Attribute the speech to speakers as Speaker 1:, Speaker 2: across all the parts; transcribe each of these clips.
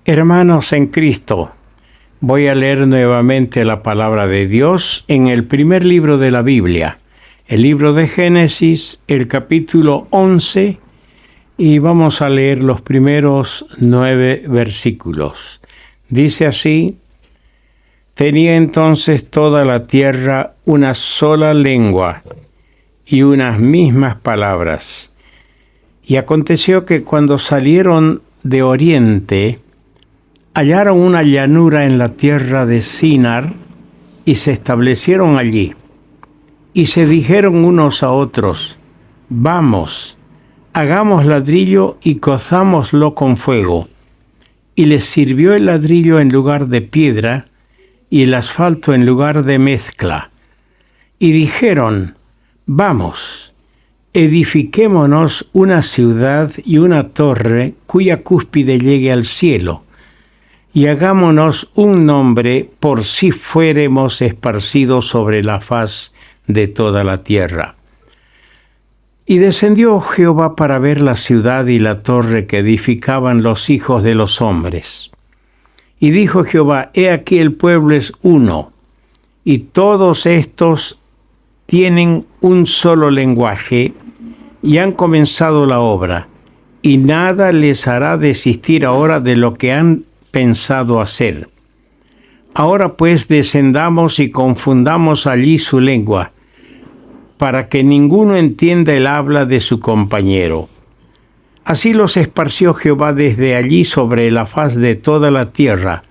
Speaker 1: Hermanos en Cristo, voy a leer nuevamente la palabra de Dios en el primer libro de la Biblia, el libro de Génesis, el capítulo 11, y vamos a leer los primeros 9 versículos. Dice así: Tenía entonces toda la tierra una sola lengua y unas mismas palabras. Y aconteció que cuando salieron de oriente, hallaron una llanura en la tierra de Sinar y se establecieron allí. Y se dijeron unos a otros: Vamos, hagamos ladrillo y cozámoslo con fuego. Y les sirvió el ladrillo en lugar de piedra y el asfalto en lugar de mezcla. Y dijeron: Vamos, edifiquémonos una ciudad y una torre cuya cúspide llegue al cielo, y hagámonos un nombre por si fuéremos esparcidos sobre la faz de toda la tierra. Y descendió Jehová para ver la ciudad y la torre que edificaban los hijos de los hombres. Y dijo Jehová: He aquí el pueblo es uno, y todos estos tienen un solo lenguaje, y han comenzado la obra, y nada les hará desistir ahora de lo que han pensado hacer. Ahora pues descendamos y confundamos allí su lengua, para que ninguno entienda el habla de su compañero. Así los esparció Jehová desde allí sobre la faz de toda la tierra,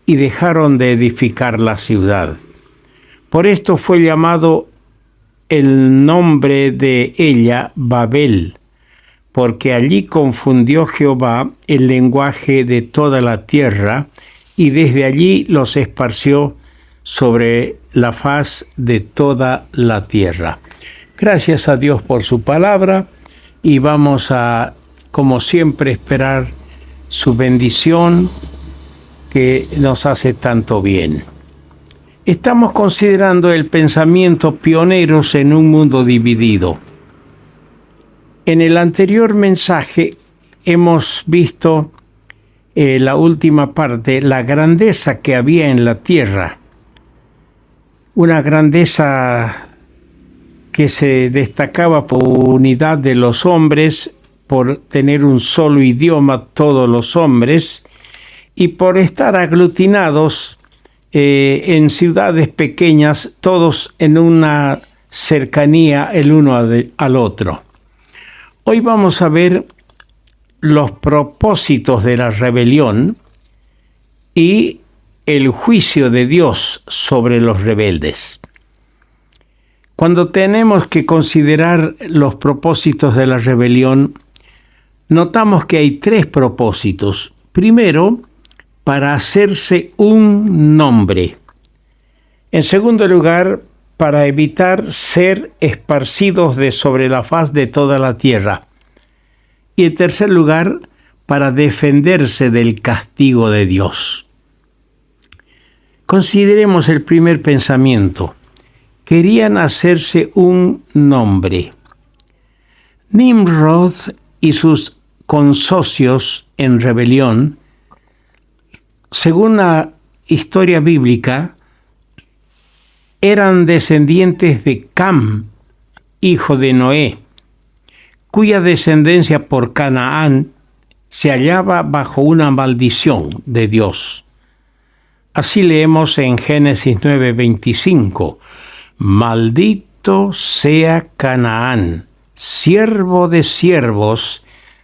Speaker 1: y dejaron de edificar la ciudad. Por esto fue llamado el nombre de ella Babel, porque allí confundió Jehová el lenguaje de toda la tierra, y desde allí los esparció sobre la faz de toda la tierra. Gracias a Dios por su palabra, y vamos a, como siempre, esperar su bendición que nos hace tanto bien. Estamos considerando el pensamiento pioneros en un mundo dividido. En el anterior mensaje hemos visto la última parte, la grandeza que había en la tierra. Una grandeza que se destacaba por unidad de los hombres, por tener un solo idioma todos los hombres, y por estar aglutinados en ciudades pequeñas, todos en una cercanía el uno al otro. Hoy vamos a ver los propósitos de la rebelión y el juicio de Dios sobre los rebeldes. Cuando tenemos que considerar los propósitos de la rebelión, notamos que hay 3 propósitos. Primero, para hacerse un nombre. En segundo lugar, para evitar ser esparcidos de sobre la faz de toda la tierra. Y en tercer lugar, para defenderse del castigo de Dios. Consideremos el primer pensamiento. Querían hacerse un nombre. Nimrod y sus consocios en rebelión, según la historia bíblica, eran descendientes de Cam, hijo de Noé, cuya descendencia por Canaán se hallaba bajo una maldición de Dios. Así leemos en Génesis 9:25: Maldito sea Canaán, siervo de siervos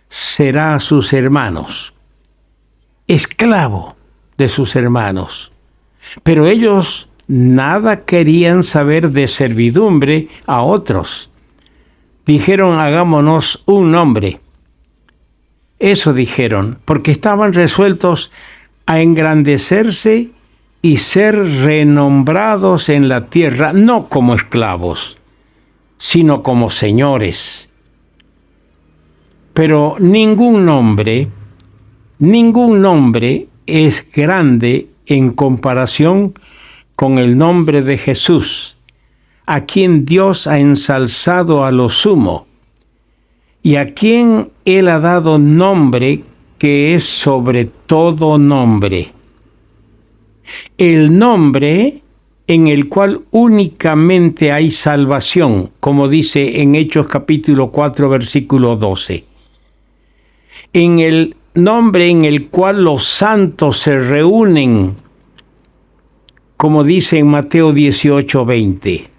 Speaker 1: será a sus hermanos, esclavo de sus hermanos. Pero ellos nada querían saber de servidumbre a otros. Dijeron: hagámonos un nombre. Eso dijeron, porque estaban resueltos a engrandecerse y ser renombrados en la tierra, no como esclavos, sino como señores. Pero ningún nombre es grande en comparación con el nombre de Jesús, a quien Dios ha ensalzado a lo sumo, y a quien Él ha dado nombre que es sobre todo nombre. El nombre en el cual únicamente hay salvación, como dice en Hechos capítulo 4, versículo 12. En el nombre en el cual los santos se reúnen, como dice en Mateo 18, 20.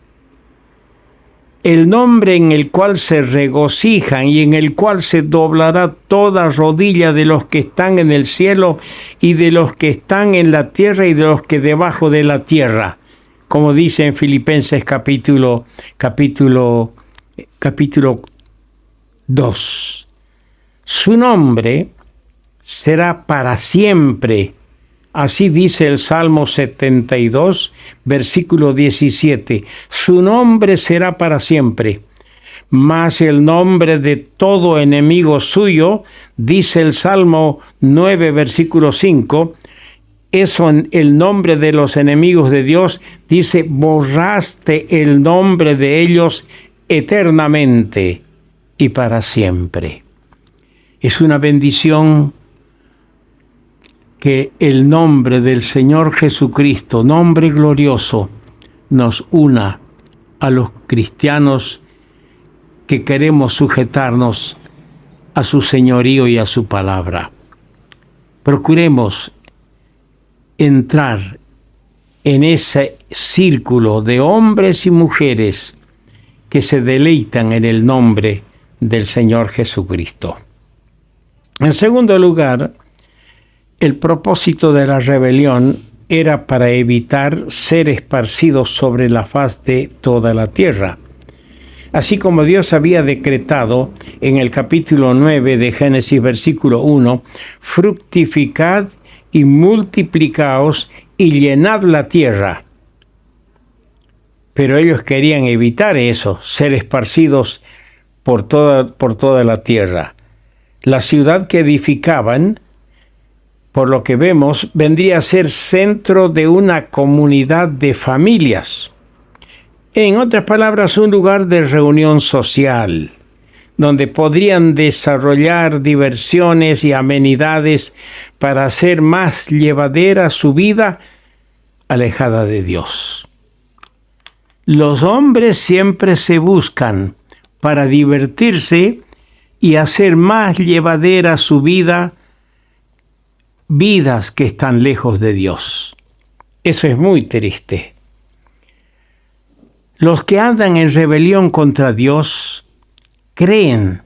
Speaker 1: El nombre en el cual se regocijan y en el cual se doblará toda rodilla de los que están en el cielo y de los que están en la tierra y de los que debajo de la tierra, como dice en Filipenses capítulo 2. Su nombre será para siempre. Así dice el Salmo 72, versículo 17. Su nombre será para siempre. Mas el nombre de todo enemigo suyo, dice el Salmo 9, versículo 5, eso en el nombre de los enemigos de Dios, dice, borraste el nombre de ellos eternamente y para siempre. Es una bendición que el nombre del Señor Jesucristo, nombre glorioso, nos una a los cristianos que queremos sujetarnos a su señorío y a su palabra. Procuremos entrar en ese círculo de hombres y mujeres que se deleitan en el nombre del Señor Jesucristo. En segundo lugar, el propósito de la rebelión era para evitar ser esparcidos sobre la faz de toda la tierra. Así como Dios había decretado en el capítulo 9 de Génesis, versículo 1, fructificad y multiplicaos y llenad la tierra. Pero ellos querían evitar eso, ser esparcidos por toda la tierra. La ciudad que edificaban, por lo que vemos, vendría a ser centro de una comunidad de familias. En otras palabras, un lugar de reunión social, donde podrían desarrollar diversiones y amenidades para hacer más llevadera su vida alejada de Dios. Los hombres siempre se buscan para divertirse y hacer más llevadera su vida, vidas que están lejos de Dios. Eso es muy triste. Los que andan en rebelión contra Dios creen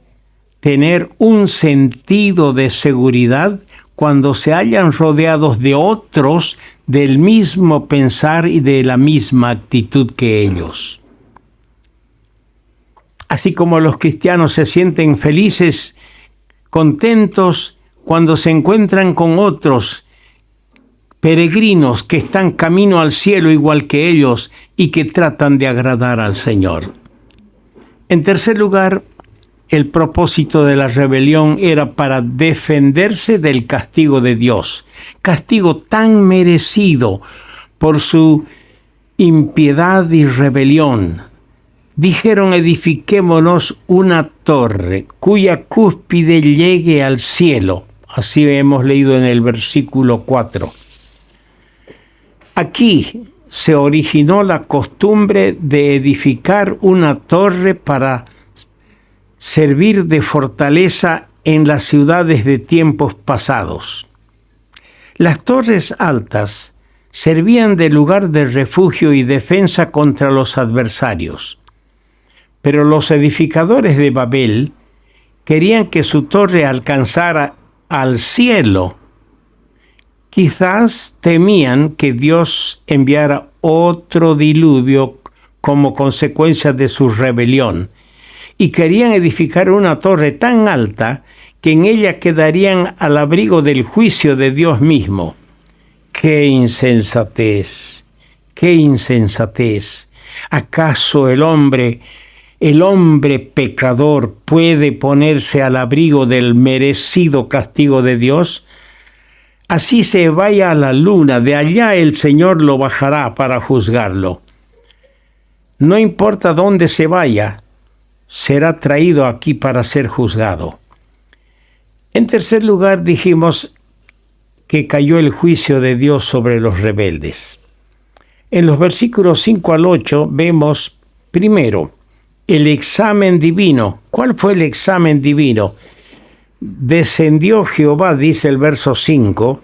Speaker 1: tener un sentido de seguridad cuando se hallan rodeados de otros del mismo pensar y de la misma actitud que ellos. Así como los cristianos se sienten felices, contentos, cuando se encuentran con otros peregrinos que están camino al cielo igual que ellos y que tratan de agradar al Señor. En tercer lugar, el propósito de la rebelión era para defenderse del castigo de Dios, castigo tan merecido por su impiedad y rebelión. Dijeron, edifiquémonos una torre cuya cúspide llegue al cielo. Así hemos leído en el versículo 4. Aquí se originó la costumbre de edificar una torre para servir de fortaleza en las ciudades de tiempos pasados. Las torres altas servían de lugar de refugio y defensa contra los adversarios. Pero los edificadores de Babel querían que su torre alcanzara al cielo. Quizás temían que Dios enviara otro diluvio como consecuencia de su rebelión, y querían edificar una torre tan alta que en ella quedarían al abrigo del juicio de Dios mismo. ¡Qué insensatez! ¡Qué insensatez! ¿Acaso el hombre pecador puede ponerse al abrigo del merecido castigo de Dios? Así se vaya a la luna, de allá el Señor lo bajará para juzgarlo. No importa dónde se vaya, será traído aquí para ser juzgado. En tercer lugar, dijimos, que cayó el juicio de Dios sobre los rebeldes. En los versículos 5 al 8 vemos primero el examen divino. ¿Cuál fue el examen divino? Descendió Jehová, dice el verso 5,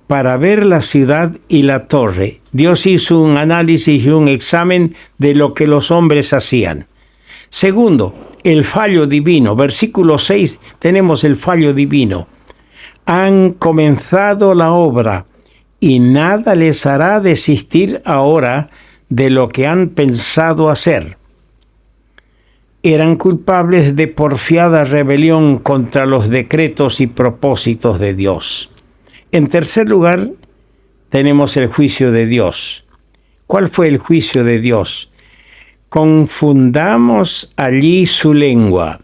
Speaker 1: para ver la ciudad y la torre. Dios hizo un análisis y un examen de lo que los hombres hacían. Segundo, el fallo divino. Versículo 6 tenemos el fallo divino. Han comenzado la obra y nada les hará desistir ahora de lo que han pensado hacer. Eran culpables de porfiada rebelión contra los decretos y propósitos de Dios. En tercer lugar, tenemos el juicio de Dios. ¿Cuál fue el juicio de Dios? Confundamos allí su lengua,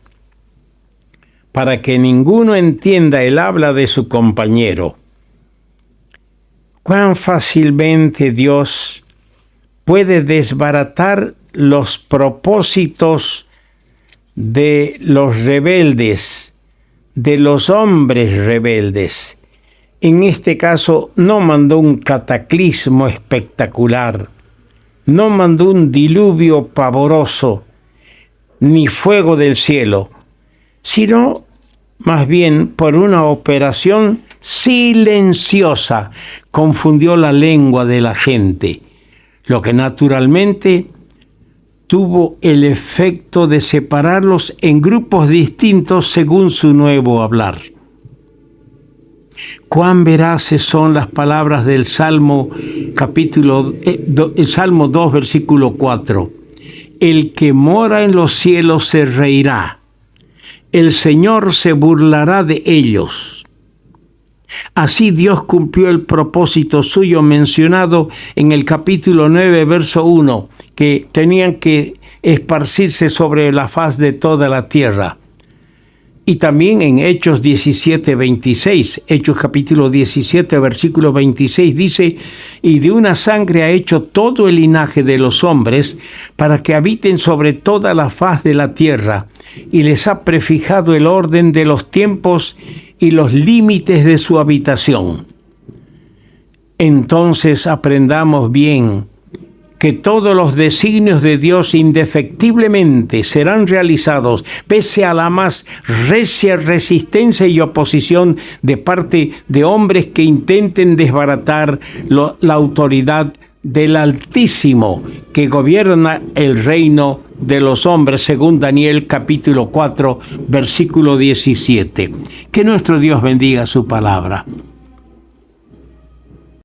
Speaker 1: para que ninguno entienda el habla de su compañero. Cuán fácilmente Dios puede desbaratar los propósitos de los rebeldes, de los hombres rebeldes. En este caso no mandó un cataclismo espectacular, no mandó un diluvio pavoroso, ni fuego del cielo, sino más bien por una operación silenciosa confundió la lengua de la gente, lo que naturalmente tuvo el efecto de separarlos en grupos distintos según su nuevo hablar. Cuán veraces son las palabras del Salmo Salmo 2, versículo 4. El que mora en los cielos se reirá. El Señor se burlará de ellos. Así Dios cumplió el propósito suyo mencionado en el capítulo 9, verso 1, que tenían que esparcirse sobre la faz de toda la tierra. Y también en Hechos 17, 26, Hechos capítulo 17, versículo 26 dice, y de una sangre ha hecho todo el linaje de los hombres para que habiten sobre toda la faz de la tierra, y les ha prefijado el orden de los tiempos y los límites de su habitación. Entonces aprendamos bien que todos los designios de Dios indefectiblemente serán realizados pese a la más recia resistencia y oposición de parte de hombres que intenten desbaratar la autoridad del Altísimo que gobierna el reino de los hombres, según Daniel capítulo 4, versículo 17. Que nuestro Dios bendiga su palabra.